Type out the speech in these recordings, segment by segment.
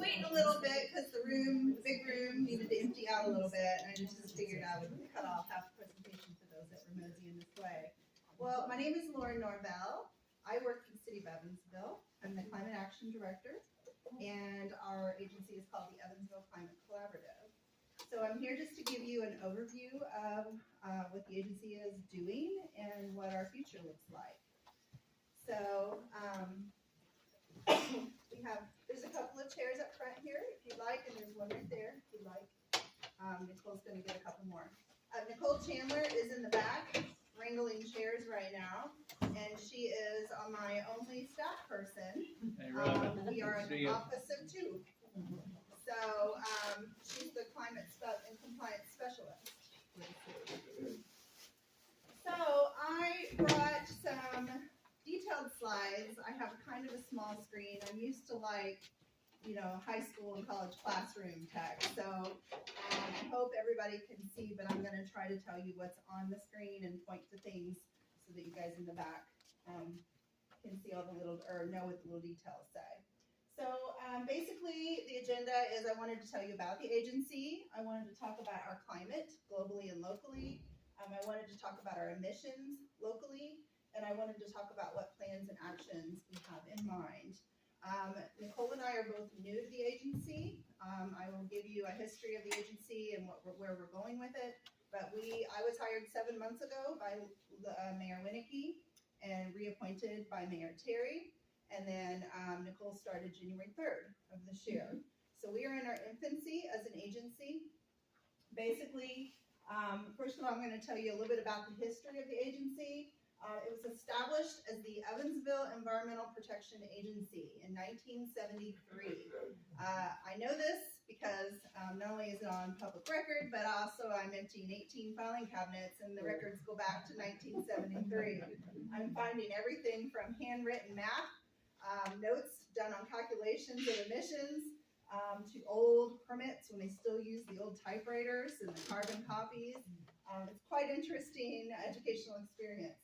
waiting a little bit because the big room, needed to empty out a little bit, and I just figured I would cut off half the presentation for those that were moseying this way. Well, my name is Norvell. I work for the City of Evansville. I'm the Climate Action Director, and our agency is called the Evansville Climate Collaborative. So I'm here just to give you an overview of what the agency is doing and what our future looks like. So there's a couple of chairs up front here if you'd like, and there's one right there if you'd like. Nicole's going to get a couple more. Nicole Chandler is in the back wrangling chairs right now, and she is my only staff person. Hey, we are an office of two. So she's the climate and compliance specialist. So I brought some detailed slides. I have kind of a small screen. I'm used to high school and college classroom tech. So I hope everybody can see, but I'm going to try to tell you what's on the screen and point to things so that you guys in the back can see all the know what the little details say. So basically the agenda is I wanted to tell you about the agency. I wanted to talk about our climate globally and locally. I wanted to talk about our emissions locally, and I wanted to talk about what plans and actions we have in mind. Nicole and I are both new to the agency. I will give you a history of the agency and where we're going with it. But I was hired 7 months ago by Mayor Winnicky and reappointed by Mayor Terry. And then Nicole started January 3rd of this year. So we are in our infancy as an agency. Basically, first of all, I'm going to tell you a little bit about the history of the agency. It was established as the Evansville Environmental Protection Agency in 1973. I know this because not only is it on public record, but also I'm emptying 18 filing cabinets, and the records go back to 1973. I'm finding everything from handwritten math, notes done on calculations of emissions, to old permits when they still use the old typewriters and the carbon copies. It's quite interesting educational experience.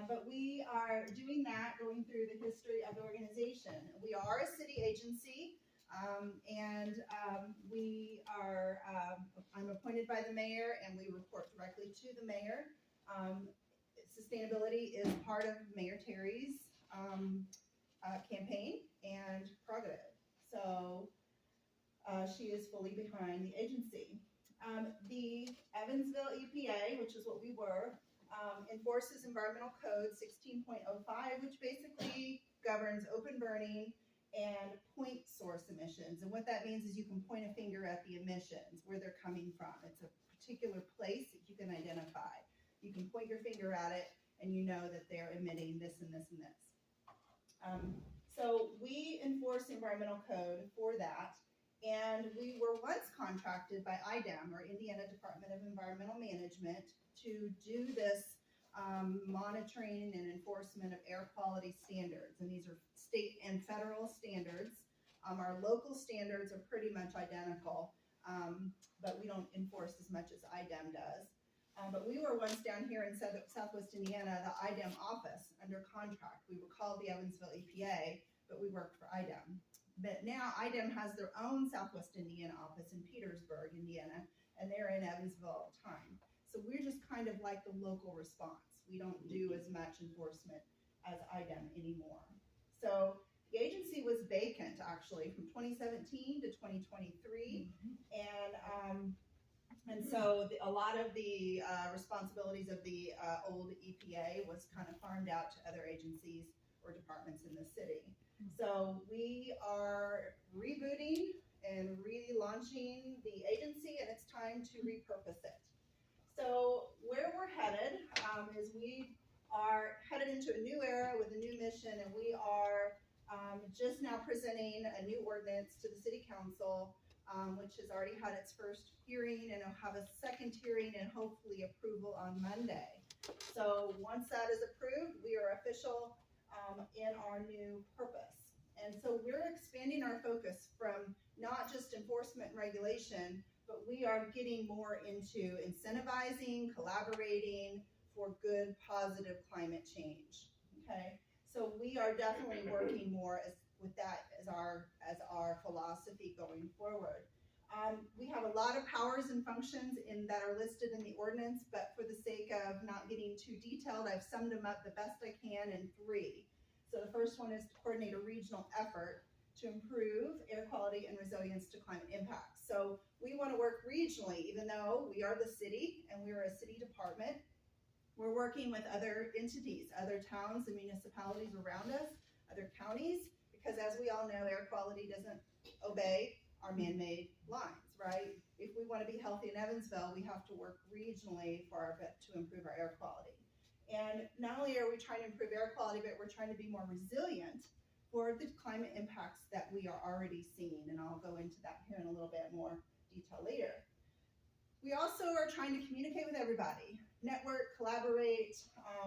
But we are doing that, going through the history of the organization. We are a city agency, and I'm appointed by the mayor, and we report directly to the mayor. Sustainability is part of Mayor Terry's campaign and prerogative. So she is fully behind the agency. The Evansville EPA, which is what we were, enforces Environmental Code 16.05, which basically governs open burning and point source emissions. And what that means is you can point a finger at the emissions, where they're coming from. It's a particular place that you can identify. You can point your finger at it, and you know that they're emitting this and this and this. So we enforce the Environmental Code for that. And we were once contracted by IDEM, or Indiana Department of Environmental Management, to do this monitoring and enforcement of air quality standards. And these are state and federal standards. Our local standards are pretty much identical, but we don't enforce as much as IDEM does. But we were once down here in Southwest Indiana, the IDEM office under contract. We were called the Evansville EPA, but we worked for IDEM. But now IDEM has their own Southwest Indiana office in Petersburg, Indiana, and they're in Evansville all the time. So we're just kind of like the local response. We don't do as much enforcement as IDEM anymore. So the agency was vacant actually from 2017 to 2023, and so a lot of the responsibilities of the old EPA was kind of farmed out to other agencies or departments in the city. So we are rebooting and relaunching the agency, and it's time to repurpose it. So where we're headed is we are headed into a new era with a new mission, and we are just now presenting a new ordinance to the City Council, which has already had its first hearing, and will have a second hearing and hopefully approval on Monday. So once that is approved, we are official in our new purpose. And so we're expanding our focus from not just enforcement and regulation, but we are getting more into incentivizing, collaborating for good, positive climate change. Okay, so we are definitely working more as with that as our philosophy going forward. We have a lot of powers and functions that are listed in the ordinance, but for the sake of not getting too detailed, I've summed them up the best I can in 3. So the first one is to coordinate a regional effort to improve air quality and resilience to climate impacts. So we want to work regionally, even though we are the city and we are a city department. We're working with other entities, other towns and municipalities around us, other counties, because as we all know, air quality doesn't obey our man-made lines, right? If we want to be healthy in Evansville, we have to work regionally to improve our air quality. And not only are we trying to improve air quality, but we're trying to be more resilient for the climate impacts that we are already seeing. And I'll go into that here in a little bit more detail later. We also are trying to communicate with everybody, network, collaborate,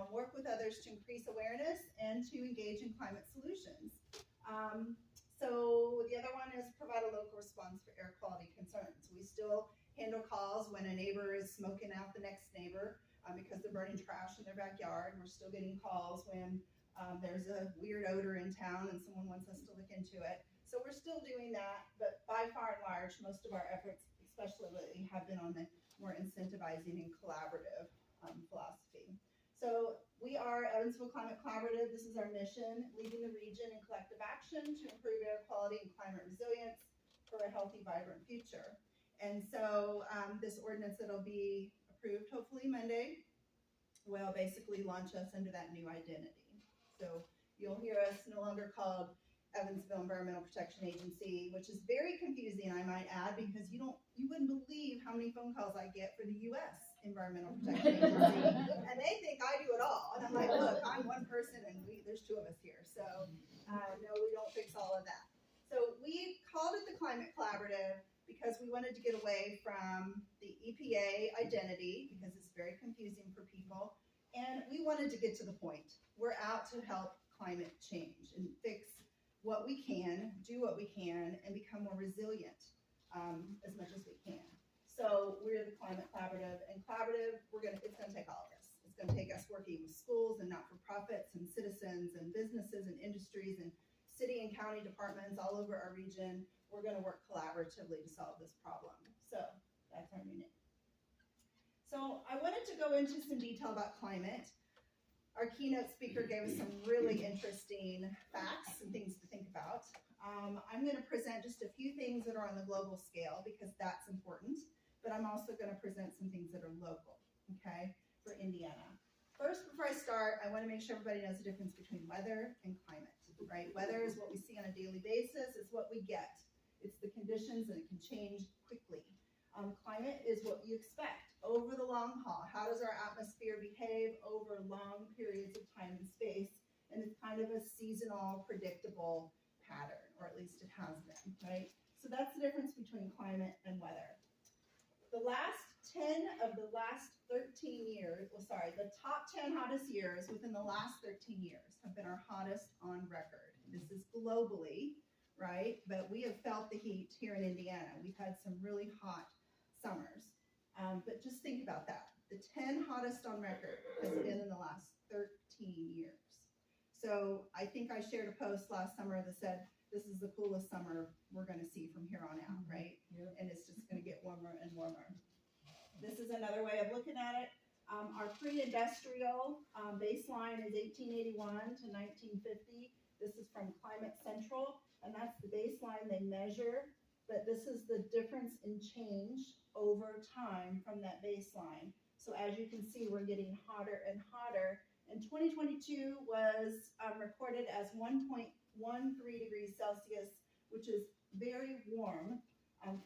work with others to increase awareness and to engage in climate solutions. So the other one is provide a local response for air quality concerns. We still handle calls when a neighbor is smoking out the next neighbor because they're burning trash in their backyard. We're still getting calls when there's a weird odor in town and someone wants us to look into it. So we're still doing that, but by far and large, most of our efforts, especially lately, have been on the more incentivizing and collaborative philosophy. So we are Evansville Climate Collaborative. This is our mission, leading the region in collective action to improve air quality and climate resilience for a healthy, vibrant future. And so this ordinance that'll be approved hopefully Monday will basically launch us into that new identity. So you'll hear us no longer called Evansville Environmental Protection Agency, which is very confusing, I might add, because you wouldn't believe how many phone calls I get for the U.S. Environmental Protection Agency, and they think I do it all. And I'm like, look, I'm one person, and there's 2 of us here, so no, we don't fix all of that. So we called it the Climate Collaborative because we wanted to get away from the EPA identity, because it's very confusing for people, and we wanted to get to the point. We're out to help climate change and fix what we can, do what we can, and become more resilient as much as we can. So we're the Climate Collaborative, and collaborative, it's gonna take all of us. It's gonna take us working with schools and not-for-profits and citizens and businesses and industries and city and county departments all over our region. We're gonna work collaboratively to solve this problem. So that's our new name. So I wanted to go into some detail about climate. Our keynote speaker gave us some really interesting facts and things to think about. I'm going to present just a few things that are on the global scale because that's important, but I'm also going to present some things that are local, okay, for Indiana. First, before I start, I want to make sure everybody knows the difference between weather and climate, right? Weather is what we see on a daily basis. It's what we get. It's the conditions, and it can change quickly. Climate is what you expect over the long haul. How does our atmosphere behave over long periods of time and space? And it's kind of a seasonal, predictable pattern, or at least it has been, right? So that's the difference between climate and weather. The last 10 of the last 13 years, the top 10 hottest years within the last 13 years have been our hottest on record. This is globally, right? But we have felt the heat here in Indiana. We've had some really hot summers. But just think about that. The 10 hottest on record has been in the last 13 years. So I think I shared a post last summer that said, this is the coolest summer we're going to see from here on out, right? Yeah. And it's just going to get warmer and warmer. This is another way of looking at it. Our pre-industrial baseline is 1881 to 1950. This is from Climate Central, and that's the baseline they measure. But this is the difference in change over time from that baseline. So as you can see, we're getting hotter and hotter. And 2022 was recorded as 1.13 degrees Celsius, which is very warm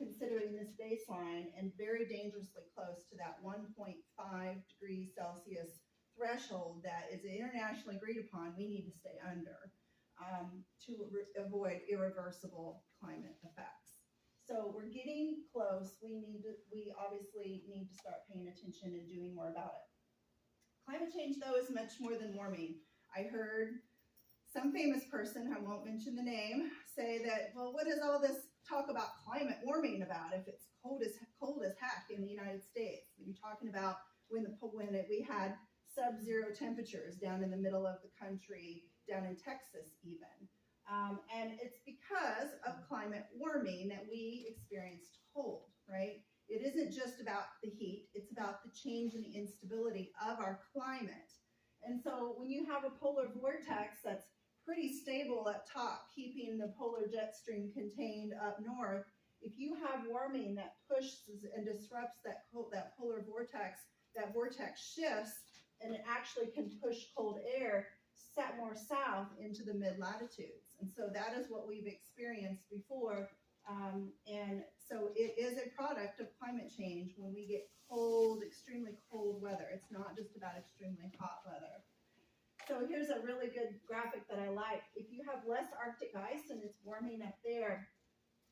considering this baseline, and very dangerously close to that 1.5 degrees Celsius threshold that is internationally agreed upon we need to stay under to avoid irreversible climate effects. So we're getting close. We obviously need to start paying attention and doing more about it. Climate change, though, is much more than warming. I heard some famous person, I won't mention the name, say that, well, what is all this talk about climate warming about if it's cold as heck in the United States? You're talking about when we had sub-zero temperatures down in the middle of the country, down in Texas even. And it's because of climate warming that we experienced cold, right? It isn't just about the heat, it's about the change in the instability of our climate. And so when you have a polar vortex that's pretty stable up top, keeping the polar jet stream contained up north, if you have warming that pushes and disrupts that polar vortex, that vortex shifts and it actually can push cold air set more south into the mid-latitudes. And so that is what we've experienced before. And so it is a product of climate change when we get cold, extremely cold weather. It's not just about extremely hot weather. So here's a really good graphic that I like. If you have less Arctic ice and it's warming up there,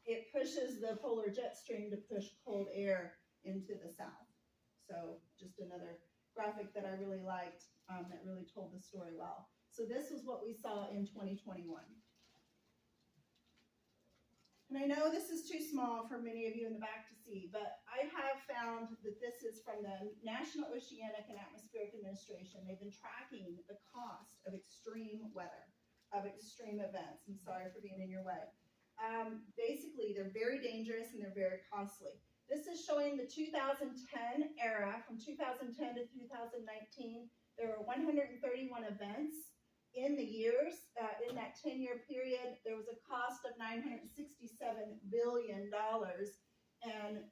it pushes the polar jet stream to push cold air into the south. So just another graphic that I really liked that really told the story well. So this is what we saw in 2021. And I know this is too small for many of you in the back to see, but I have found that this is from the National Oceanic and Atmospheric Administration. They've been tracking the cost of extreme weather, of extreme events. I'm sorry for being in your way. Basically, they're very dangerous and they're very costly. This is showing the 2010 era. From 2010 to 2019, there were 131 events. In the years, in that 10-year period, there was a cost of $967 billion and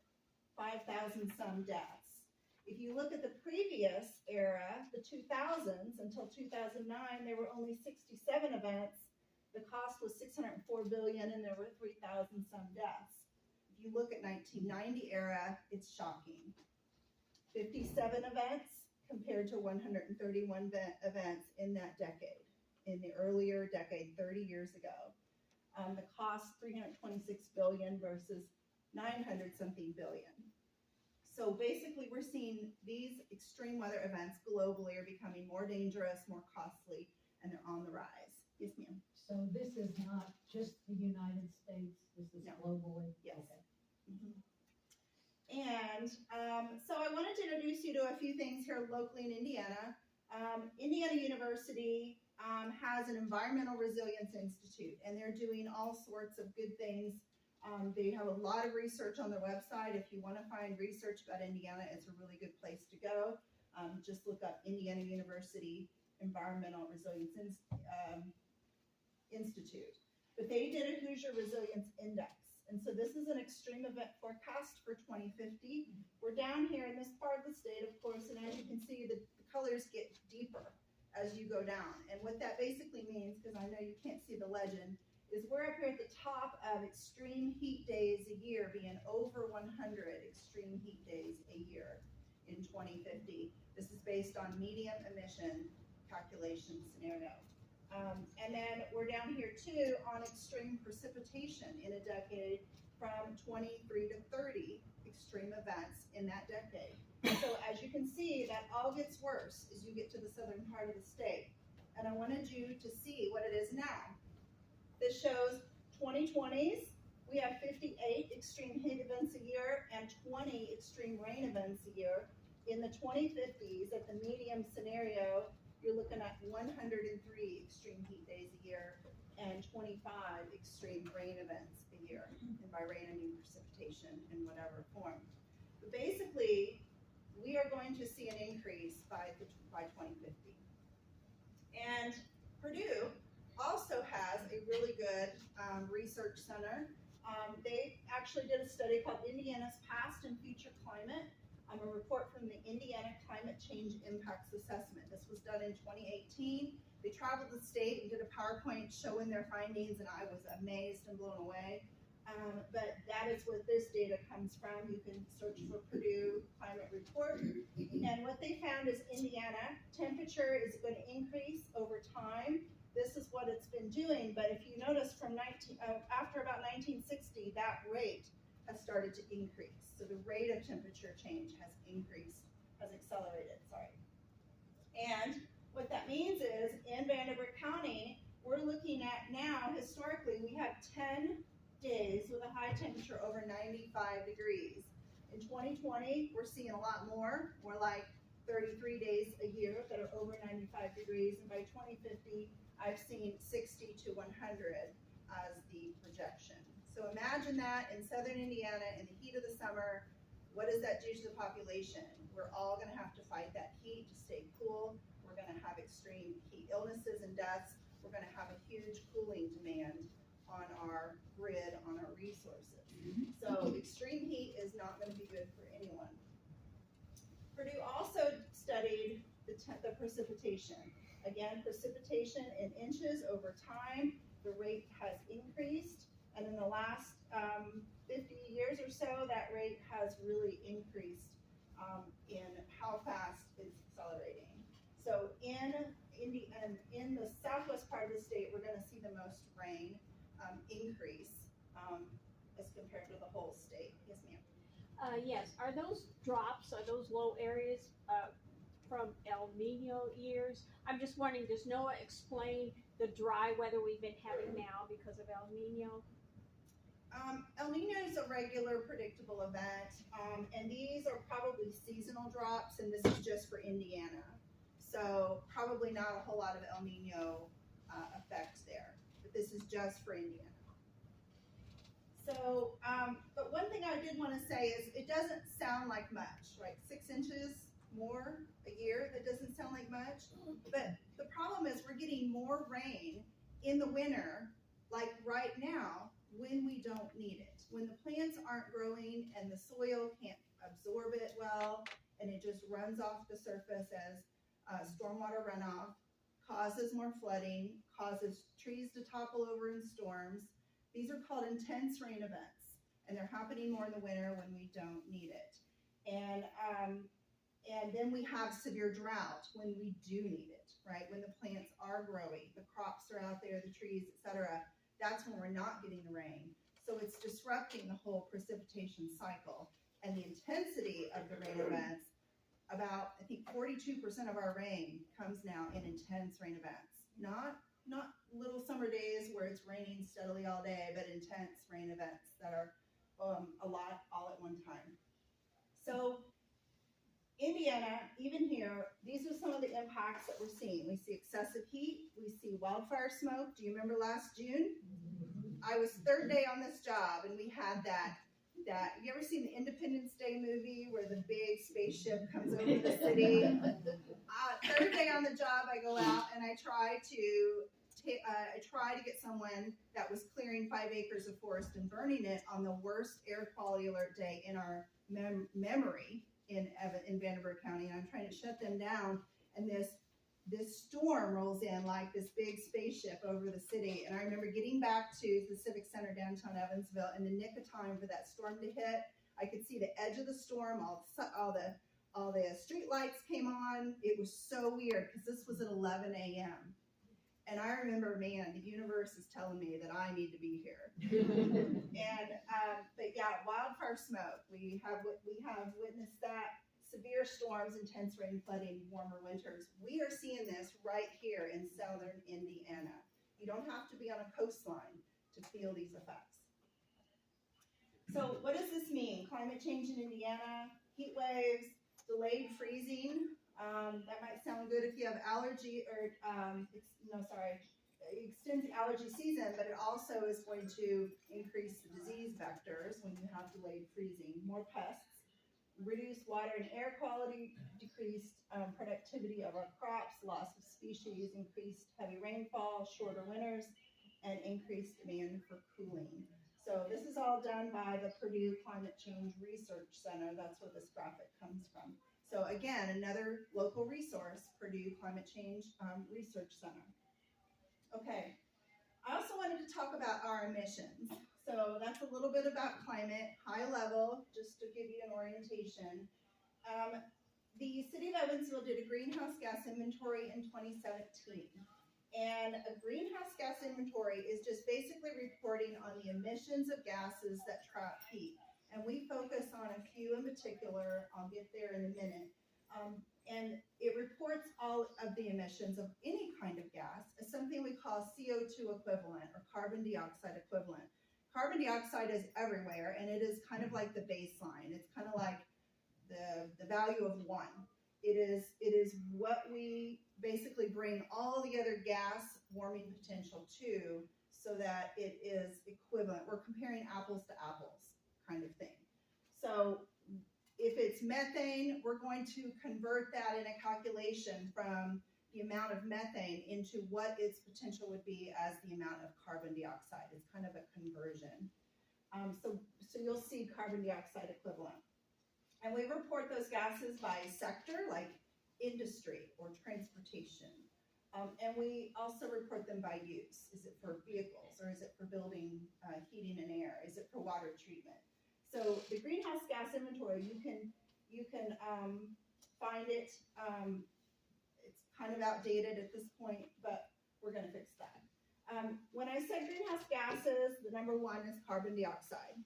5,000 some deaths. If you look at the previous era, the 2000s until 2009, there were only 67 events. The cost was $604 billion and there were 3,000 some deaths. If you look at 1990 era, it's shocking. 57 events compared to 131 events in that decade. In the earlier decade, 30 years ago. The cost, $326 billion versus 900 something billion. So basically we're seeing these extreme weather events globally are becoming more dangerous, more costly, and they're on the rise. Yes, ma'am. So this is not just the United States, this is globally? Yes. Okay. Mm-hmm. And so I wanted to introduce you to a few things here locally in Indiana. Indiana University has an Environmental Resilience Institute, and they're doing all sorts of good things. They have a lot of research on their website. If you want to find research about Indiana, it's a really good place to go. Just look up Indiana University Environmental Resilience Institute. But they did a Hoosier Resilience Index. And so this is an extreme event forecast for 2050. We're down here in this part of the state, of course, and as you can see, the colors get deeper as you go down. And what that basically means, because I know you can't see the legend, is we're up here at the top of extreme heat days a year, being over 100 extreme heat days a year in 2050. This is based on medium emission calculation scenario. And then we're down here too on extreme precipitation in a decade from 23 to 30 extreme events in that decade. So as you can see, that all gets worse as you get to the southern part of the state. And I wanted you to see what it is now. This shows 2020s, we have 58 extreme heat events a year and 20 extreme rain events a year. In the 2050s, at the medium scenario, you're looking at 103 extreme heat days a year and 25 extreme rain events a year. And by rain, I mean precipitation in whatever form. But basically, we are going to see an increase by 2050. And Purdue also has a really good research center. They actually did a study called Indiana's Past and Future Climate, a report from the Indiana Climate Change Impacts Assessment. This was done in 2018. They traveled the state and did a PowerPoint showing their findings, and I was amazed and blown away. But that is what this data comes from. You can search for Purdue Climate Report. And what they found is Indiana temperature is going to increase over time. This is what it's been doing. But if you notice from after about 1960, that rate has started to increase. So the rate of temperature change has increased, has accelerated, sorry. And what that means is in Vanderbilt County, we're looking at now, historically, we have 10 days with a high temperature over 95 degrees. In 2020, we're seeing a lot more. We're like 33 days a year that are over 95 degrees. And by 2050, I've seen 60 to 100 as the projection. So imagine that in southern Indiana in the heat of the summer. What does that do to the population? We're all going to have to fight that heat to stay cool. We're going to have extreme heat illnesses and deaths. We're going to have a huge cooling demand on our grid, on our resources. So extreme heat is not going to be good for anyone. Purdue also studied the precipitation. Again, precipitation in inches over time, the rate has increased, and in the last 50 years or so, that rate has really increased in how fast it's accelerating. So in the southwest part of the state, we're going to see the most rain increase as compared to the whole state. Yes, ma'am. Yes, are those drops, are those low areas from El Nino years? I'm just wondering, does NOAA explain the dry weather we've been having now because of El Nino? El Nino is a regular predictable event, and these are probably seasonal drops, and this is just for Indiana. So probably not a whole lot of El Nino effect there, but this is just for Indiana. So, but one thing I did want to say is it doesn't sound like much, right? 6 inches more a year, that doesn't sound like much. But the problem is we're getting more rain in the winter, like right now, when we don't need it. When the plants aren't growing and the soil can't absorb it well, and it just runs off the surface as stormwater runoff, causes more flooding, causes trees to topple over in storms. These are called intense rain events, and they're happening more in the winter when we don't need it. And then we have severe drought when we do need it, right? When the plants are growing, the crops are out there, the trees, etc. That's when we're not getting the rain. So it's disrupting the whole precipitation cycle. And the intensity of the rain events, about, I think 42% of our rain comes now in intense rain events. Not little summer days where it's raining steadily all day, but intense rain events that are a lot all at one time. So Indiana, even here, these are some of the impacts that we're seeing. We see excessive heat, we see wildfire smoke. Do you remember last June? I was third day on this job, and we had that, you ever seen the Independence Day movie where the big spaceship comes over the city? Third day on the job, I go out and I try to get someone that was clearing 5 acres of forest and burning it on the worst air quality alert day in our memory in Vanderbilt County, and I'm trying to shut them down, and this storm rolls in like this big spaceship over the city. And I remember getting back to the Civic Center downtown Evansville in the nick of time for that storm to hit. I could see the edge of the storm, all the street lights came on. It was so weird because this was at 11 a.m. And I remember, man, the universe is telling me that I need to be here. But yeah, wildfire smoke. We have witnessed that. Severe storms, intense rain, flooding, warmer winters. We are seeing this right here in southern Indiana. You don't have to be on a coastline to feel these effects. So what does this mean? Climate change in Indiana, heat waves, delayed freezing. That might sound good if you have allergy or, it extends the allergy season, but it also is going to increase the disease vectors when you have delayed freezing. More pests, reduced water and air quality, decreased productivity of our crops, loss of species, increased heavy rainfall, shorter winters, and increased demand for cooling. So this is all done by the Purdue Climate Change Research Center. That's where this graphic comes from. So again, another local resource, Purdue Climate Change Research Center. Okay, I also wanted to talk about our emissions. So that's a little bit about climate, high level, just to give you an orientation. The city of Evansville did a greenhouse gas inventory in 2017. And a greenhouse gas inventory is just basically reporting on the emissions of gases that trap heat. And we focus on a few in particular. I'll get there in a minute. And it reports all of the emissions of any kind of gas as something we call CO2 equivalent or carbon dioxide equivalent. Carbon dioxide is everywhere, and it is kind of like the baseline. It's kind of like the value of 1. it is what we basically bring all the other gas warming potential to, so that it is equivalent. We're comparing apples to apples kind of thing. So if it's methane, we're going to convert that in a calculation from the amount of methane into what its potential would be as the amount of carbon dioxide. It's kind of a conversion. So you'll see carbon dioxide equivalent. And we report those gases by sector, like industry or transportation. And we also report them by use. Is it for vehicles, or is it for building, heating and air? Is it for water treatment? So the greenhouse gas inventory, you can find it. It's kind of outdated at this point, but we're going to fix that. When I said greenhouse gases, the number one is carbon dioxide.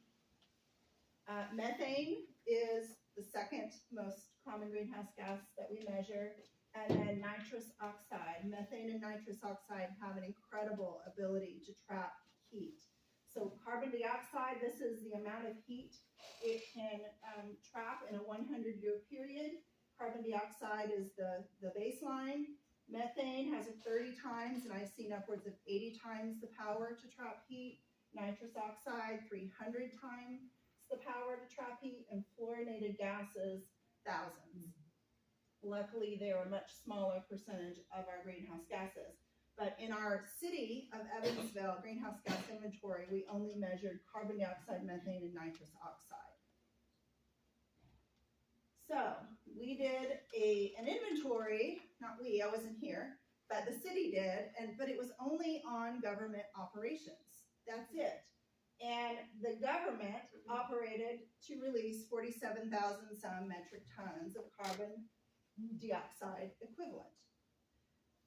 Methane is the second most common greenhouse gas that we measure. And then nitrous oxide. Methane and nitrous oxide have an incredible ability to trap heat. So carbon dioxide, this is the amount of heat it can trap in a 100-year period. Carbon dioxide is the baseline. Methane has a 30 times, and I've seen upwards of 80 times the power to trap heat. Nitrous oxide, 300 times the power to trap heat, and fluorinated gases, thousands. Luckily, they're a much smaller percentage of our greenhouse gases. But in our city of Evansville greenhouse gas inventory, we only measured carbon dioxide, methane, and nitrous oxide. So we did an inventory, not we, I wasn't here, but the city did, but it was only on government operations. That's it. And the government operated to release 47,000 some metric tons of carbon dioxide equivalent.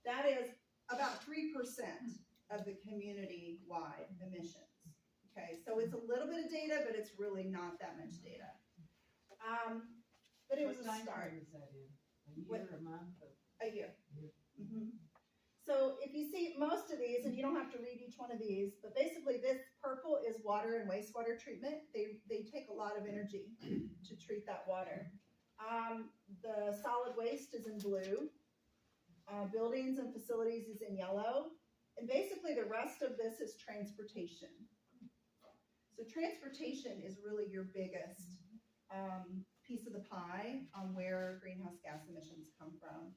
That is about 3% of the community-wide emissions. Okay, so it's a little bit of data, but it's really not that much data. But it was a start. What time frame is that in? A year, a month? A year. Mm-hmm. So if you see most of these, and you don't have to read each one of these, but basically this purple is water and wastewater treatment. They take a lot of energy to treat that water. The solid waste is in blue. Buildings and facilities is in yellow. And basically the rest of this is transportation. So transportation is really your biggest piece of the pie on where greenhouse gas emissions come from,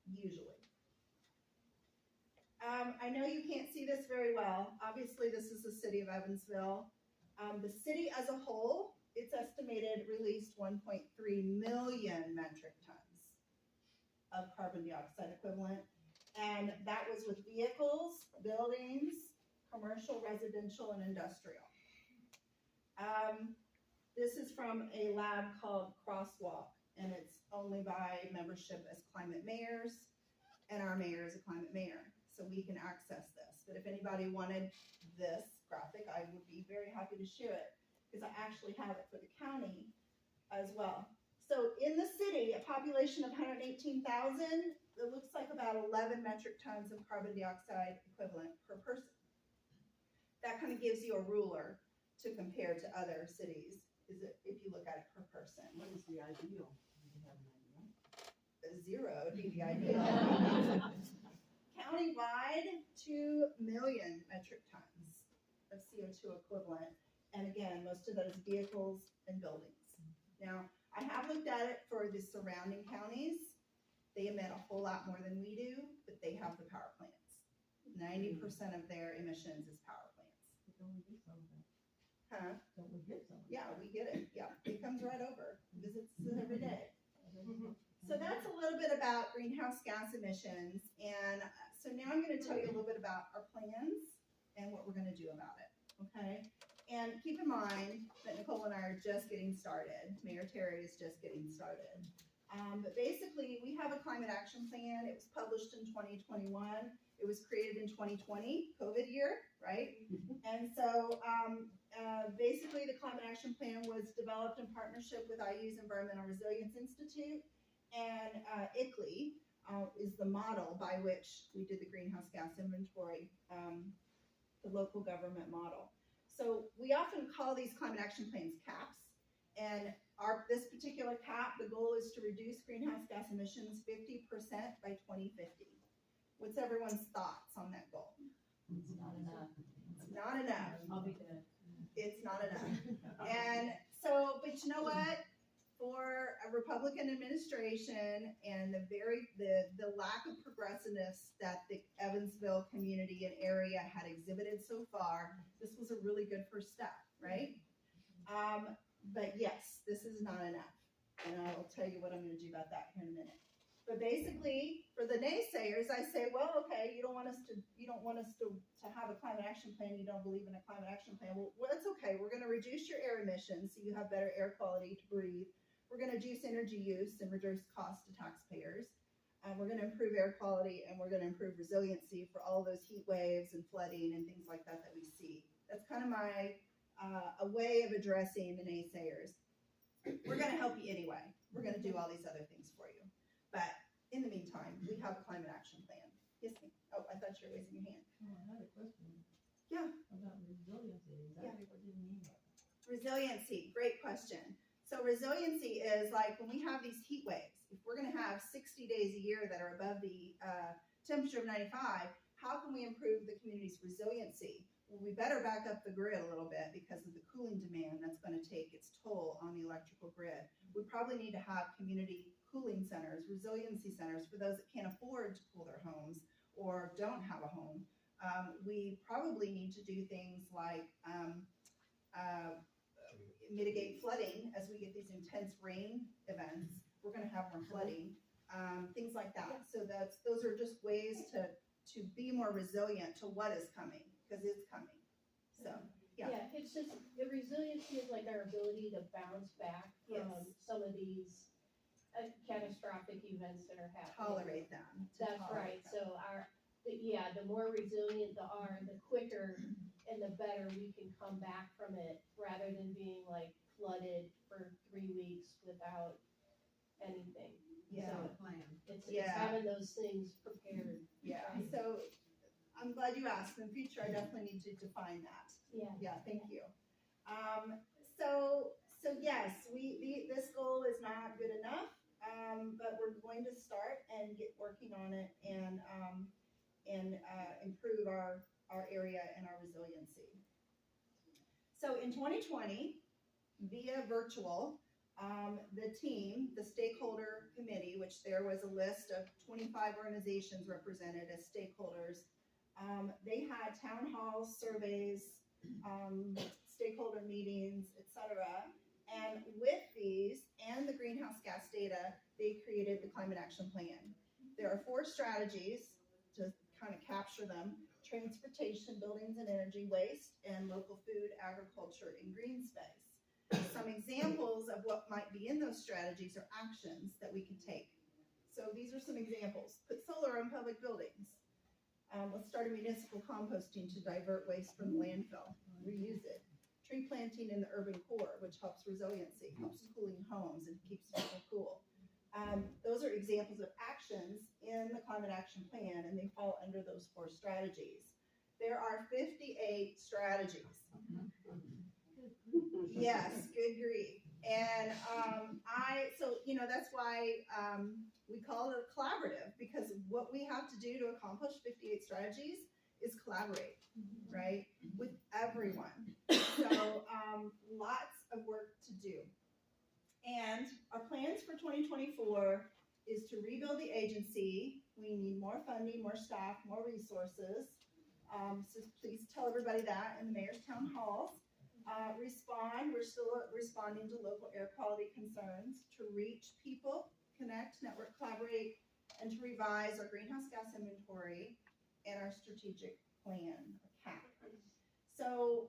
usually. I know you can't see this very well. Obviously this is the city of Evansville. The city as a whole, it's estimated released 1.3 million metric tons of carbon dioxide equivalent. And that was with vehicles, buildings, commercial, residential, and industrial. This is from a lab called Crosswalk, and it's only by membership as climate mayors, and our mayor is a climate mayor, so we can access this. But if anybody wanted this graphic, I would be very happy to share it, because I actually have it for the county as well. So in the city, a population of 118,000, it looks like about 11 metric tons of carbon dioxide equivalent per person. That kind of gives you a ruler to compare to other cities, is it, if you look at it per person. What is the ideal? Do you have an idea? Zero would be the ideal. Countywide, 2 million metric tons of CO2 equivalent. And again, most of that is vehicles and buildings. Now, I have looked at it for the surrounding counties. They emit a whole lot more than we do, but they have the power plants. 90% of their emissions is power plants. Don't we get some of that? Huh? Don't we get some of that? Yeah, we get it. Yeah, it comes right over. Visits it every day. So that's a little bit about greenhouse gas emissions. And so now I'm going to tell you a little bit about our plans and what we're going to do about it. Okay? And keep in mind that Nicole and I are just getting started. Mayor Terry is just getting started. But basically, we have a climate action plan. It was published in 2021. It was created in 2020, COVID year, right? And so basically, the climate action plan was developed in partnership with IU's Environmental Resilience Institute, and ICLEI is the model by which we did the greenhouse gas inventory, the local government model. So we often call these climate action plans CAPs, and This particular cap, the goal is to reduce greenhouse gas emissions 50% by 2050. What's everyone's thoughts on that goal? It's not enough. It's not enough. I'll be good. It's not enough. And so, but you know what? For a Republican administration and the lack of progressiveness that the Evansville community and area had exhibited so far, this was a really good first step, right? But yes, this is not enough. And I will tell you what I'm going to do about that here in a minute. But basically, for the naysayers, I say, well, okay, you don't want us to have a climate action plan. You don't believe in a climate action plan. Well, that's okay. We're going to reduce your air emissions so you have better air quality to breathe. We're going to reduce energy use and reduce costs to taxpayers. We're going to improve air quality, and we're going to improve resiliency for all those heat waves and flooding and things like that we see. That's kind of my a way of addressing the naysayers. We're going to help you anyway. We're going to do all these other things for you. But in the meantime, we have a climate action plan. Yes, ma'am. Oh, I thought you were raising your hand. Oh, I had a question. Yeah. About resiliency, exactly what do you mean by that? Resiliency, great question. So resiliency is like when we have these heat waves, if we're going to have 60 days a year that are above the temperature of 95, how can we improve the community's resiliency? Well, we better back up the grid a little bit because of the cooling demand that's going to take its toll on the electrical grid. We probably need to have community cooling centers, resiliency centers for those that can't afford to cool their homes or don't have a home. We probably need to do things like mitigate flooding as we get these intense rain events. We're going to have more flooding, things like that. So those are just ways to be more resilient to what is coming, because it's coming. So yeah. Yeah, it's just, the resiliency is like our ability to bounce back from Yes. some of these catastrophic events that are happening. Tolerate them. That's right, so the more resilient the quicker and the better we can come back from it, rather than being like flooded for 3 weeks without anything. Yeah. So Plan. it's Yeah. having those things prepared. Yeah. Right. So I'm glad you asked. In the future, I definitely need to define that. Yeah. Yeah, thank you. So yes, this goal is not good enough, but we're going to start and get working on it and improve our area and our resiliency. So in 2020, via virtual, the stakeholder committee, which there was a list of 25 organizations represented as stakeholders, they had town halls, surveys, stakeholder meetings, etc. And with these and the greenhouse gas data, they created the climate action plan. There are 4 strategies to kind of capture them: transportation, buildings and energy, waste, and local food, agriculture, and green space. Some examples of what might be in those strategies or actions that we can take. So these are some examples. Put solar on public buildings. Let's start a municipal composting to divert waste from the landfill. Reuse it. Tree planting in the urban core, which helps resiliency, helps cooling homes and keeps people cool. Those are examples of actions in the climate action plan, and they fall under those 4 strategies. There are 58 strategies. Yes, good grief. And that's why we call it a collaborative, because what we have to do to accomplish 58 strategies is collaborate, right, with everyone. So lots of work to do. And our plans for 2024 is to rebuild the agency. We need more funding, more staff, more resources. So please tell everybody that in the mayor's town halls. We're still responding to local air quality concerns, to reach people, connect, network, collaborate, and to revise our greenhouse gas inventory and our strategic plan, CAP. So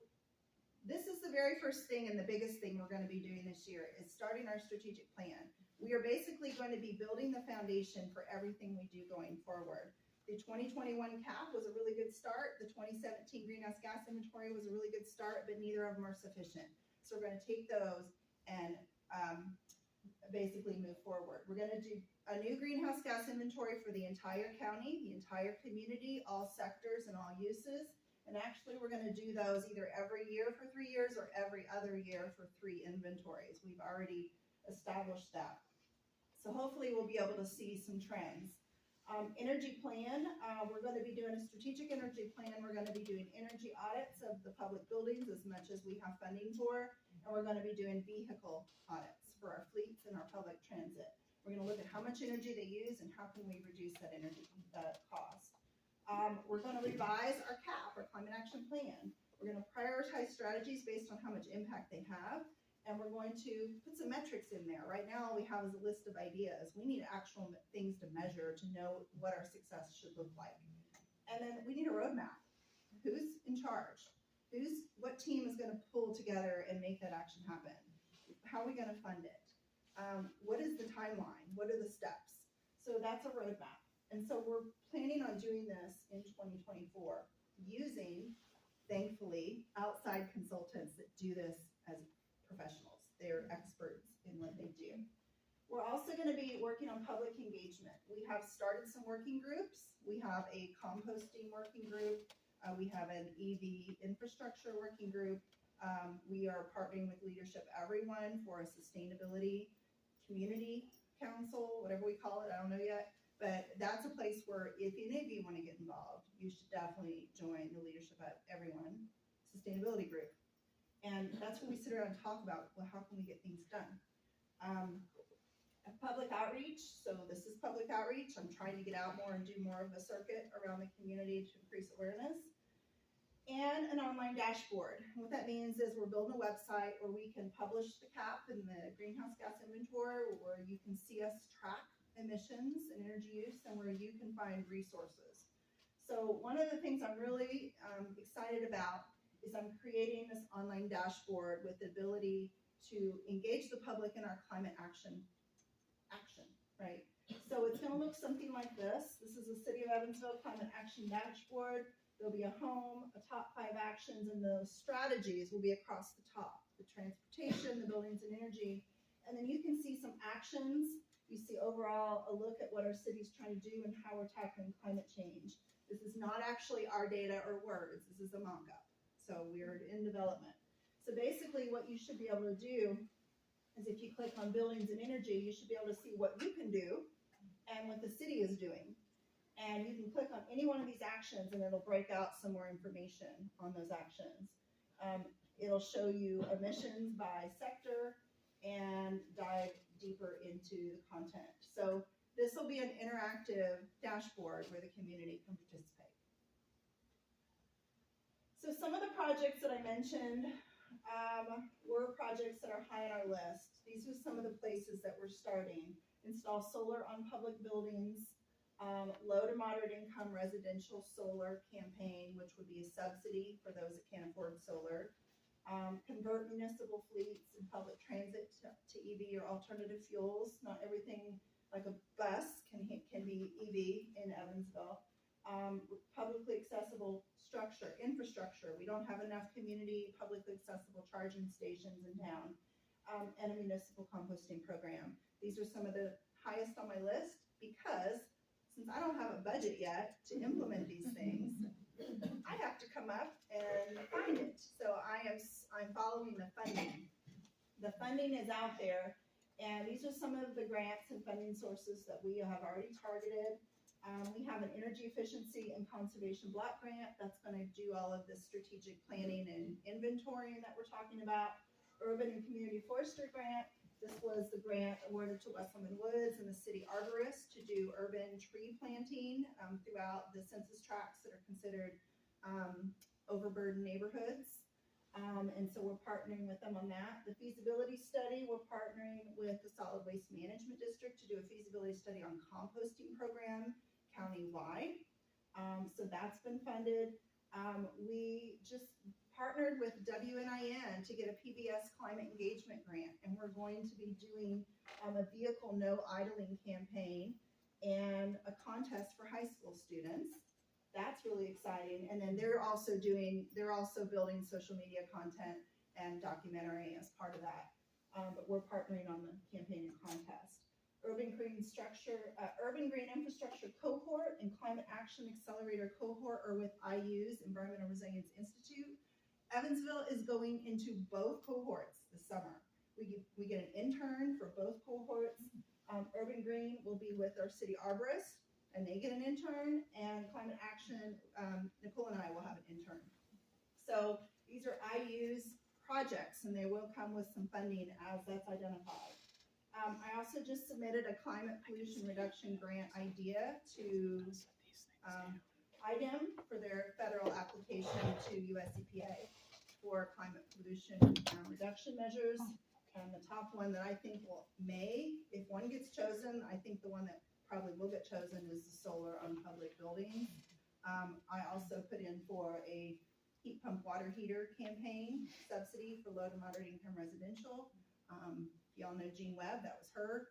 this is the very first thing and the biggest thing we're going to be doing this year is starting our strategic plan. We are basically going to be building the foundation for everything we do going forward. The 2021 CAP was a really good start. The 2017 greenhouse gas inventory was a really good start, but neither of them are sufficient. So we're going to take those and basically move forward. We're going to do a new greenhouse gas inventory for the entire county, the entire community, all sectors and all uses. And actually, we're gonna do those either every year for 3 years or every other year for 3 inventories. We've already established that. So hopefully we'll be able to see some trends. Energy plan, we're gonna be doing a strategic energy plan. We're gonna be doing energy audits of the public buildings as much as we have funding for. And we're gonna be doing vehicle audits for our fleets and our public transit. We're gonna look at how much energy they use and how can we reduce that energy cost. We're gonna revise our CAP, our climate action plan. We're gonna prioritize strategies based on how much impact they have. And we're going to put some metrics in there. Right now, all we have is a list of ideas. We need actual things to measure to know what our success should look like. And then we need a roadmap. Who's in charge? What team is gonna pull together and make that action happen? How are we gonna fund it? What is the timeline? What are the steps? So that's a roadmap. And so we're planning on doing this in 2024 using, thankfully, outside consultants that do this as professionals. They're experts in what they do. We're also going to be working on public engagement. We have started some working groups. We have a composting working group. We have an EV infrastructure working group. We are partnering with Leadership Everyone for a sustainability community council, whatever we call it, I don't know yet. But that's a place where if any of you want to get involved, you should definitely join the Leadership Everyone sustainability group. And that's when we sit around and talk about, well, how can we get things done? Public outreach, so this is public outreach. I'm trying to get out more and do more of a circuit around the community to increase awareness. And an online dashboard. What that means is we're building a website where we can publish the CAP and the greenhouse gas inventory, where you can see us track emissions and energy use, and where you can find resources. So one of the things I'm really excited about is I'm creating this online dashboard with the ability to engage the public in our climate action, right? So it's gonna look something like this. This is the City of Evansville Climate Action Dashboard. There'll be a home, a top 5 actions, and those strategies will be across the top. The transportation, the buildings and energy. And then you can see some actions. You see overall a look at what our city's trying to do and how we're tackling climate change. This is not actually our data or words. This is a mock-up. So we're in development. So basically what you should be able to do is if you click on buildings and energy, you should be able to see what you can do and what the city is doing. And you can click on any one of these actions and it'll break out some more information on those actions. It'll show you emissions by sector and dive deeper into the content. So this will be an interactive dashboard where the community can participate. So some of the projects that I mentioned were projects that are high on our list. These are some of the places that we're starting. Install solar on public buildings, low to moderate income residential solar campaign, which would be a subsidy for those that can't afford solar. Convert municipal fleets and public transit to EV or alternative fuels. Not everything like a bus can be EV in Evansville. Publicly accessible infrastructure. We don't have enough community publicly accessible charging stations in town, and a municipal composting program. These are some of the highest on my list because since I don't have a budget yet to implement these things, I have to come up and find it. So I'm following the funding. The funding is out there, and these are some of the grants and funding sources that we have already targeted. We have an energy efficiency and conservation block grant that's going to do all of the strategic planning and inventorying that we're talking about. Urban and community forestry grant. This was the grant awarded to Wesleyan Woods and the city arborist to do urban tree planting throughout the census tracts that are considered overburdened neighborhoods. And so we're partnering with them on that. The feasibility study, we're partnering with the Solid Waste Management District to do a feasibility study on composting program countywide. So that's been funded. We just partnered with WNIN to get a PBS climate engagement grant, and we're going to be doing a vehicle no idling campaign and a contest for high school students. That's really exciting. And then they're also building social media content and documentary as part of that. But we're partnering on the campaign and contest. Urban Green Infrastructure Cohort and Climate Action Accelerator Cohort are with IU's Environmental Resilience Institute. Evansville is going into both cohorts this summer. We get an intern for both cohorts. Urban Green will be with our city arborist, and they get an intern, and Climate Action, Nicole and I will have an intern. So these are IU's projects, and they will come with some funding as that's identified. I also just submitted a climate pollution reduction grant idea to IDEM for their federal application to US EPA for climate pollution reduction measures. And the top one that I think if one gets chosen, I think the one that probably will get chosen is the solar on public buildings. I also put in for a heat pump water heater campaign subsidy for low to moderate income residential. Y'all know Jean Webb, that was her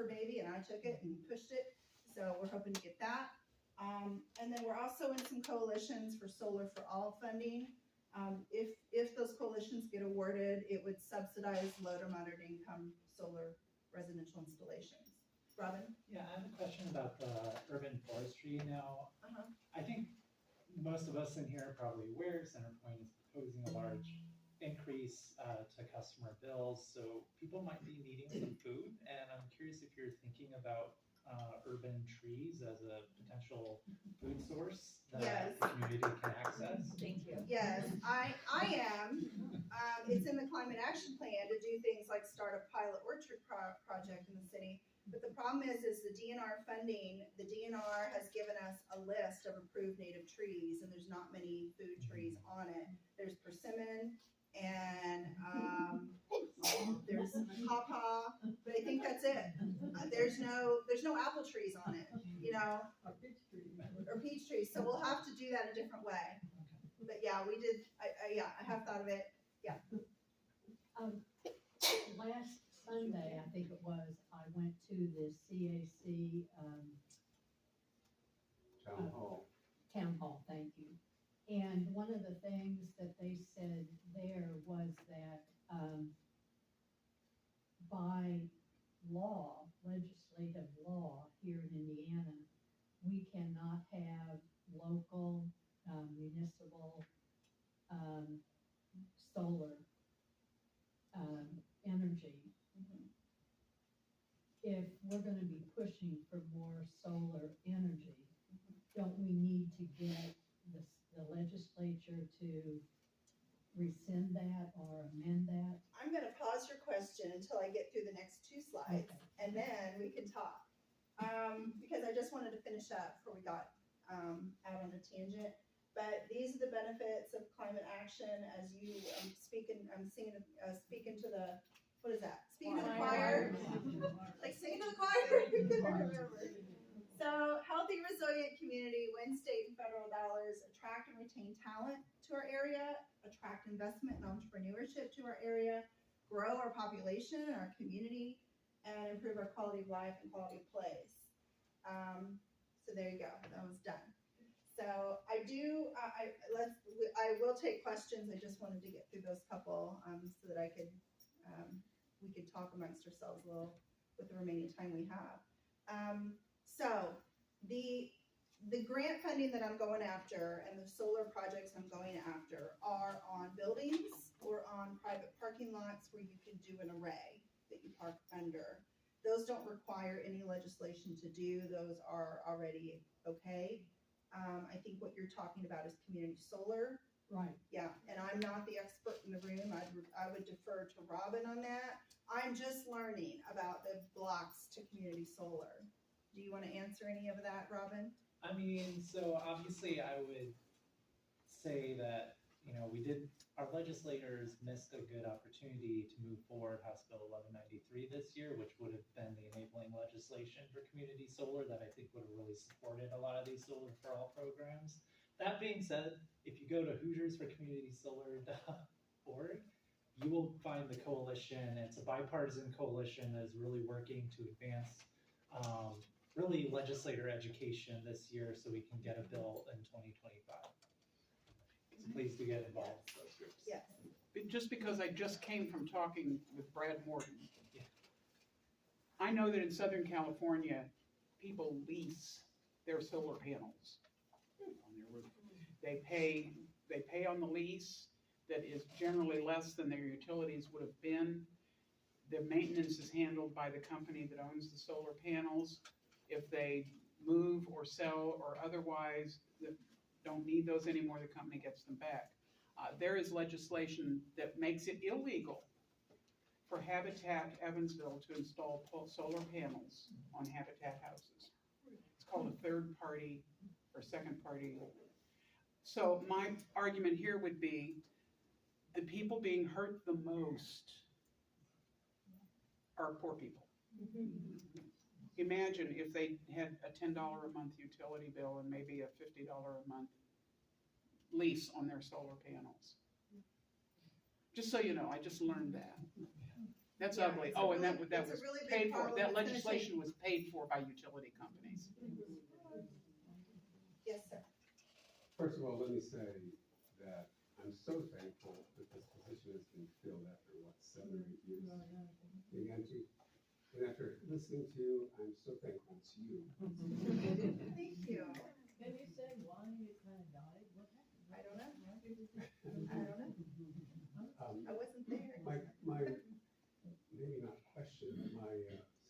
baby, and I took it and pushed it. So we're hoping to get that. And then we're also in some coalitions for Solar for All funding. If those coalitions get awarded, it would subsidize low to moderate income solar residential installations. Robin? Yeah, I have a question about the urban forestry now. I think most of us in here are probably aware CenterPoint is proposing a large increase to customer bills, so people might be needing some food, and I'm curious if you're thinking about urban trees as a potential food source that Yes. the community can access. Thank you. Yes, I am. It's in the climate action plan to do things like start a pilot orchard project in the city. But the problem is the DNR funding, the DNR has given us a list of approved native trees, and there's not many food trees on it. There's persimmon, and there's pawpaw, but I think that's it. There's no apple trees on it, or peach trees. So we'll have to do that a different way. But yeah, we did. I have thought of it. Last Sunday, I think it was, I went to the CAC, Town Hall, thank you. And one of the things that they said there was that, by law, legislative law here in Indiana, we cannot have local, municipal, solar, energy. If we're gonna be pushing for more solar energy, don't we need to get the legislature to rescind that or amend that? I'm going to pause your question until I get through the next two slides, Okay. and then we can talk. Because I just wanted to finish up before we got out on a tangent. But these are the benefits of climate action as you speaking to the, what is that? Speaking to the choir? Like singing to the choir? So, healthy, resilient community, win state and federal dollars, attract and retain talent to our area, attract investment and entrepreneurship to our area, grow our population and our community, and improve our quality of life and quality of place. So there you go. That was done. So I will take questions. I just wanted to get through those couple so that we could talk amongst ourselves a little with the remaining time we have. So the grant funding that I'm going after and the solar projects I'm going after are on buildings or on private parking lots where you can do an array that you park under. Those don't require any legislation to do. Those are already okay. I think what you're talking about is community solar. Right. Yeah, and I'm not the expert in the room. I would defer to Robin on that. I'm just learning about the blocks to community solar. Do you want to answer any of that, Robin? I mean, so obviously I would say that, our legislators missed a good opportunity to move forward House Bill 1193 this year, which would have been the enabling legislation for community solar that I think would have really supported a lot of these solar for all programs. That being said, if you go to HootersForCommunitySolar.org, you will find the coalition. It's a bipartisan coalition that is really working to advance really legislator education this year so we can get a bill in 2025. So please do get involved with those groups. Yes. Just because I just came from talking with Brad Morgan. Yeah. I know that in Southern California, people lease their solar panels on their roof. They pay on the lease that is generally less than their utilities would have been. The maintenance is handled by the company that owns the solar panels. If they move or sell or otherwise that don't need those anymore, the company gets them back. There is legislation that makes it illegal for Habitat Evansville to install solar panels on Habitat houses. It's called a third party or second party. So my argument here would be the people being hurt the most are poor people. Imagine if they had a $10 a month utility bill and maybe a $50 a month lease on their solar panels. Just so you know, I just learned that. That's Yeah, ugly. it's a Oh, and really- that it's a was really big paid for, problem. that It's gonna legislation was paid for by utility companies. Yes, sir. First of all, let me say that I'm so thankful that this position has been filled after, what, 7 or 8 years? Maybe Angie? And after listening to you, I'm so thankful it's you. Thank you. Can you say why it kind of died? What happened? I don't know. I don't know. I wasn't there. My maybe not question, but my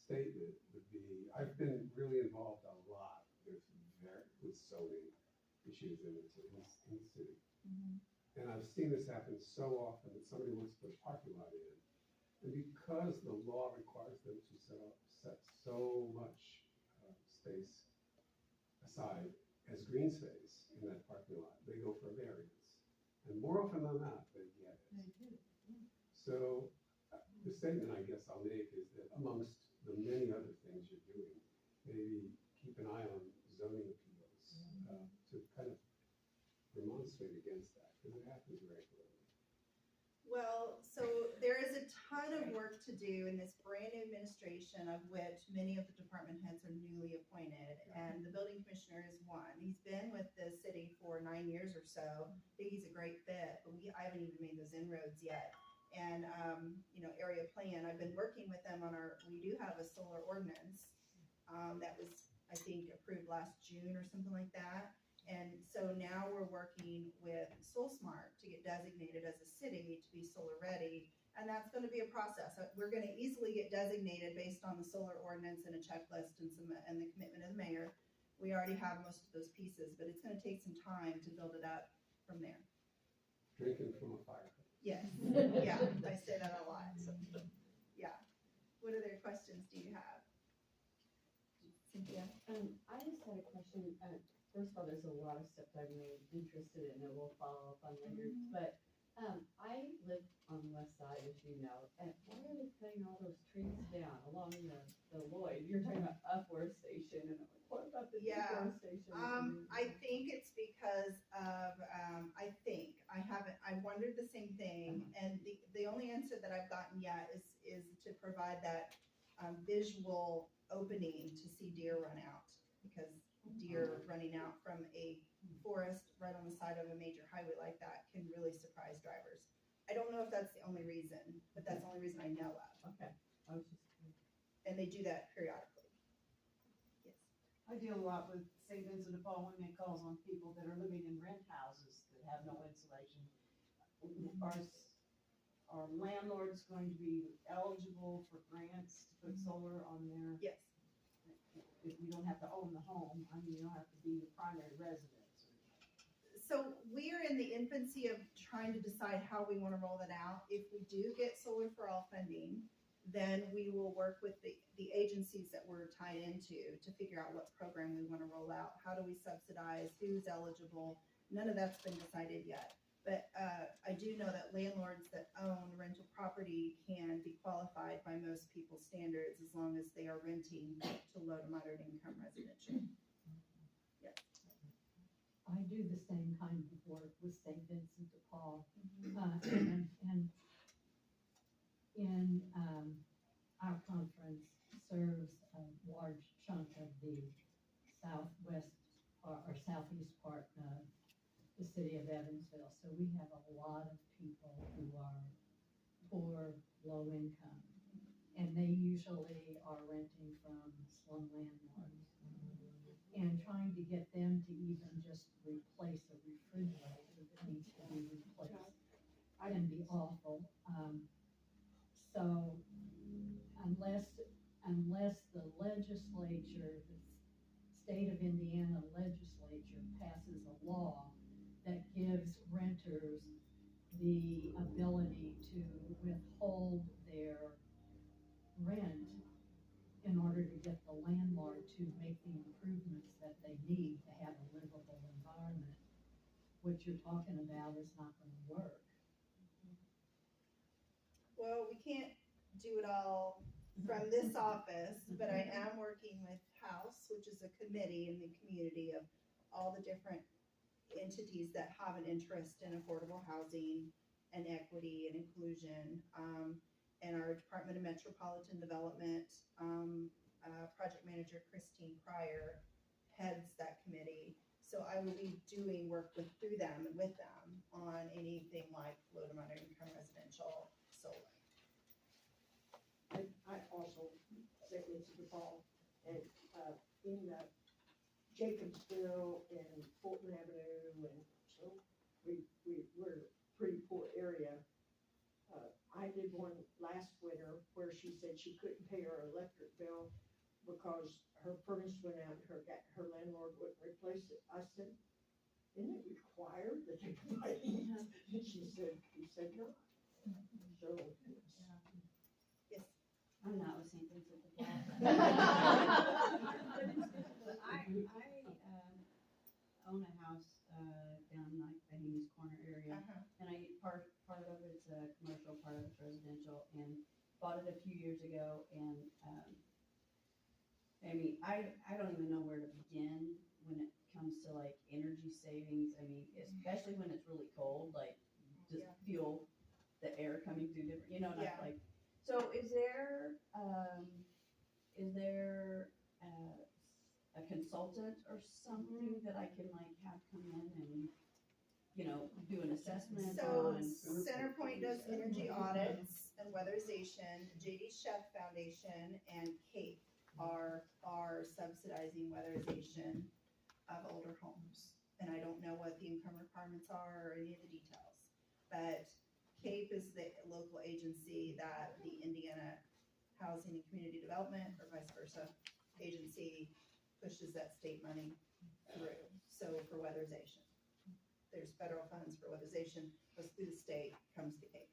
statement would be, I've been really involved a lot with zoning issues in the city. And I've seen this happen so often that somebody wants to put a parking lot in. And because the law requires them to set so much space aside as green space in that parking lot, they go for a variance. And more often than not, they get it. So the statement I guess I'll make is that amongst the many other things you're doing, maybe keep an eye on zoning appeals to kind of remonstrate against that, because it happens regularly. Well, so there is a ton of work to do in this brand new administration, of which many of the department heads are newly appointed, and the building commissioner is one. He's been with the city for 9 years or so. I think he's a great fit, but I haven't even made those inroads yet. And, area plan, I've been working with them on we do have a solar ordinance that was, I think, approved last June or something like that. And so now we're working with SoulSmart to get designated as a city to be solar ready. And that's going to be a process. We're going to easily get designated based on the solar ordinance and a checklist and the commitment of the mayor. We already have most of those pieces, but it's going to take some time to build it up from there. Drinking from a fire hose. Yes, yeah, I say that a lot. So, yeah. What other questions do you have? Cynthia? I just had a question. First of all, there's a lot of stuff I'm really interested in that we'll follow up on later. But I live on the west side, as you know, and why are they cutting all those trees down along the Lloyd? You're talking about Upward Station, and I'm like, what about the Upward Station? I think it's because of, I wondered the same thing, and the only answer that I've gotten yet is to provide that visual opening to see deer run out, because deer running out from a forest right on the side of a major highway like that can really surprise drivers. I don't know if that's the only reason, but that's the only reason I know of. Okay, I was just curious. And they do that periodically. Yes. I deal a lot with St. Vincent de Paul. We make calls on people that are living in rent houses that have no insulation. Are landlords going to be eligible for grants to put solar on their? Yes. If you don't have to own the home, I mean, you don't have to be the primary residence. So we are in the infancy of trying to decide how we want to roll that out. If we do get Solar for All funding, then we will work with the agencies that we're tied into to figure out what program we want to roll out. How do we subsidize? Who's eligible? None of that's been decided yet. But I do know that landlords that own rental property can be qualified by most people's standards as long as they are renting to low to moderate income residential. Yes. I do the same kind of work with St. Vincent de Paul. And in our conference serves a large chunk of the southwest or southeast part of the city of Evansville. So we have a lot of people who are poor, low income. And and they usually are renting from slum landlords. And trying to get them to even just replace a refrigerator that needs to be replaced can be awful. So unless the legislature, the state of Indiana legislature passes a law that gives renters the ability to withhold their rent in order to get the landlord to make the improvements that they need to have a livable environment, what you're talking about is not gonna work. Well, we can't do it all from this office, but I am working with House, which is a committee in the community of all the different entities that have an interest in affordable housing and equity and inclusion. And our Department of Metropolitan Development, project manager Christine Pryor heads that committee. So I will be doing work through them and with them on anything like low to moderate income residential solar. I also sit with DePaul and, in the Jacobsville and Fulton Avenue, and so we're a pretty poor area. I did one last winter where she said she couldn't pay her electric bill because her furnace went out and her landlord wouldn't replace it. I said, isn't it required that they provide it? And she said no. So, Yes. I'm not with St. Vincent de Paul. I own a house, down like the Hayes Corner area. And part of it's commercial, part of it's residential, and bought it a few years ago, and, I mean, I don't even know where to begin when it comes to like energy savings. I mean, especially when it's really cold, like just feel the air coming through different, not like, so is there a consultant or something that I can like have come in and, do an assessment So on? Centerpoint does energy audits and weatherization. JD Chef Foundation and CAPE are subsidizing weatherization of older homes. And I don't know what the income requirements are or any of the details. But CAPE is the local agency that the Indiana Housing and Community Development, or vice versa, agency pushes that state money through. So for weatherization, there's federal funds for weatherization, goes through the state, comes to CAPE.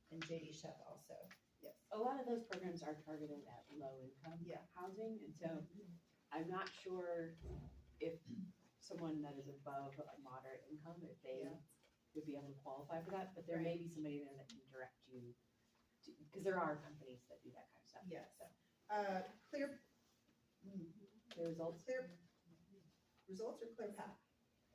And JD Chef also, yes. A lot of those programs are targeted at low income housing, and so I'm not sure if someone that is above a moderate income, if they would be able to qualify for that, but there may be somebody there that can direct you to, because there are companies that do that kind of stuff. Yes. So, Clear results? Clear results or ClearPath?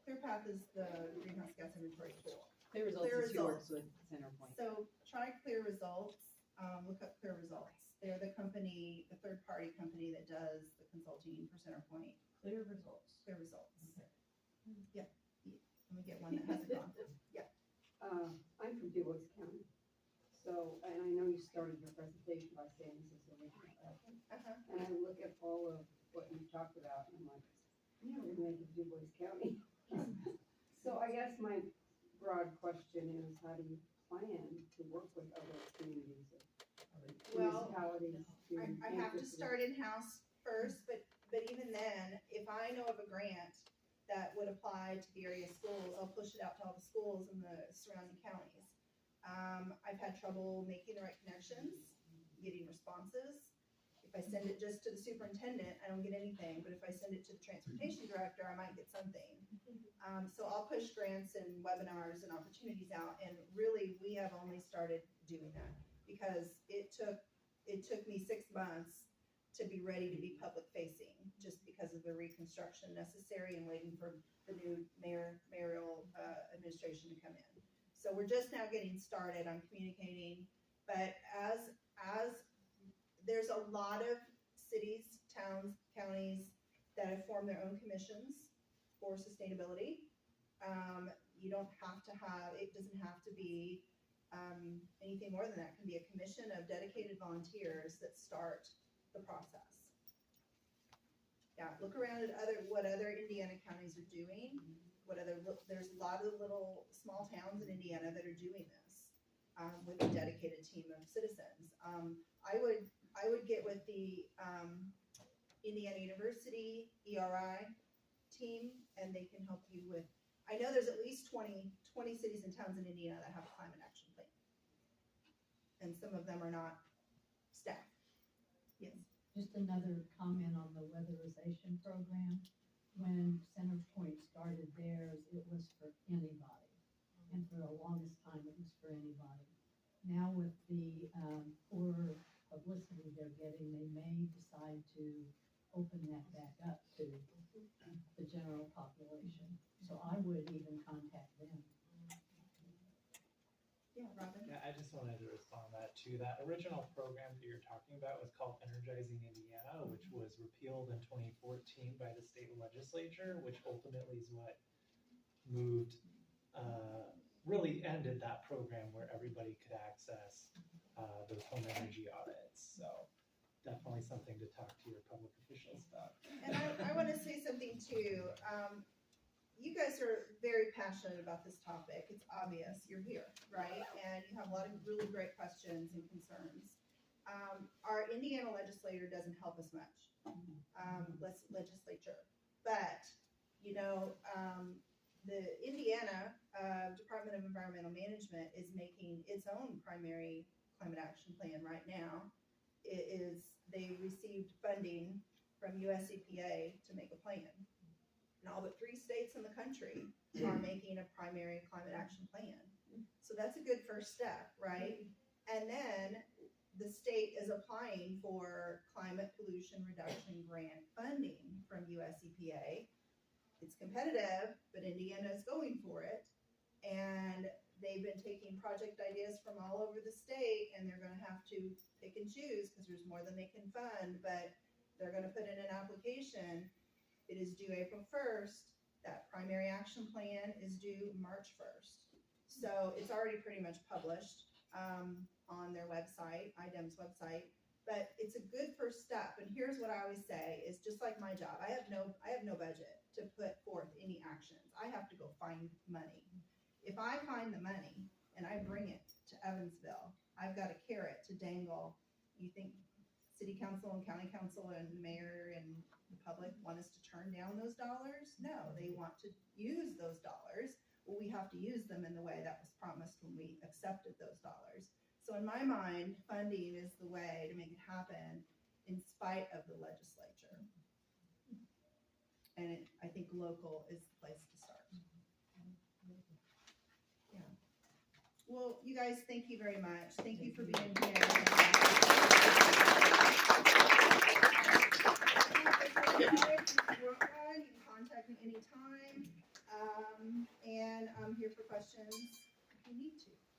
ClearPath is the greenhouse gas inventory tool. Clear results Clear is who works Results. with Centerpoint. So try Clear Results, look up Clear Results. They're the company, the third party company that does the consulting for Centerpoint. Clear results. Clear Results. Yeah, let me get one that hasn't gone. Yeah. I'm from DuBois County. So, and I know you started your presentation by saying this is a regional effort. And I look at all of what you talked about, and I'm like, we never make it DuBois County. So I guess my broad question is, how do you plan to work with other communities, other Well, municipalities? I have to start in-house first, but even then, if I know of a grant that would apply to the area schools, I'll push it out to all the schools in the surrounding counties. I've had trouble making the right connections, getting responses. If I send it just to the superintendent, I don't get anything, but if I send it to the transportation director, I might get something. So I'll push grants and webinars and opportunities out, and really, we have only started doing that because it took me 6 months to be ready to be public facing, just because of the reconstruction necessary and waiting for the new mayoral administration to come in. So we're just now getting started on communicating, but as there's a lot of cities, towns, counties that have formed their own commissions for sustainability. You don't have to have, it doesn't have to be Anything more than that can be a commission of dedicated volunteers that start the process. Yeah, look around at what other Indiana counties are doing. There's a lot of little small towns in Indiana that are doing this with a dedicated team of citizens. I would get with the Indiana University ERI team, and they can help you with. I know there's at least 20 cities and towns in Indiana that have a climate action plan, and some of them are not staffed. Yes. Just another comment on the weatherization program. When Center Point started theirs, it was for anybody. And for the longest time, it was for anybody. Now with the poor publicity they're getting, they may decide to open that back up to the general population. So I would even contact them. Yeah, Robin? Yeah, I just wanted to respond to that too. That original program that you're talking about was called Energizing Indiana, which was repealed in 2014 by the state legislature, which ultimately is what moved, really ended that program where everybody could access those home energy audits. So definitely something to talk to your public officials about. And I want to say something too. You guys are very passionate about this topic. It's obvious you're here, right? And you have a lot of really great questions and concerns. Our Indiana legislator doesn't help us much, legislature. But, you know, the Indiana Department of Environmental Management is making its own primary climate action plan right now. They received funding from US EPA to make a plan. And all but 3 states in the country are making a primary climate action plan. So that's a good first step, right? And then the state is applying for climate pollution reduction grant funding from US EPA. It's competitive, but Indiana is going for it. And they've been taking project ideas from all over the state, and they're gonna have to pick and choose because there's more than they can fund, but they're gonna put in an application. It is due April 1st. That primary action plan is due March 1st. So it's already pretty much published on their website, IDEM's website. But it's a good first step. And here's what I always say is just like my job. I have no budget to put forth any actions. I have to go find money. If I find the money and I bring it to Evansville, I've got a carrot to dangle. You think city council and county council and mayor and the public want us to turn down those dollars? No, they want to use those dollars. Well, we have to use them in the way that was promised when we accepted those dollars. So in my mind, funding is the way to make it happen in spite of the legislature. And I think local is the place to start. Yeah. Well, you guys, thank you very much. Thank you for being here. You can contact me anytime, and I'm here for questions if you need to.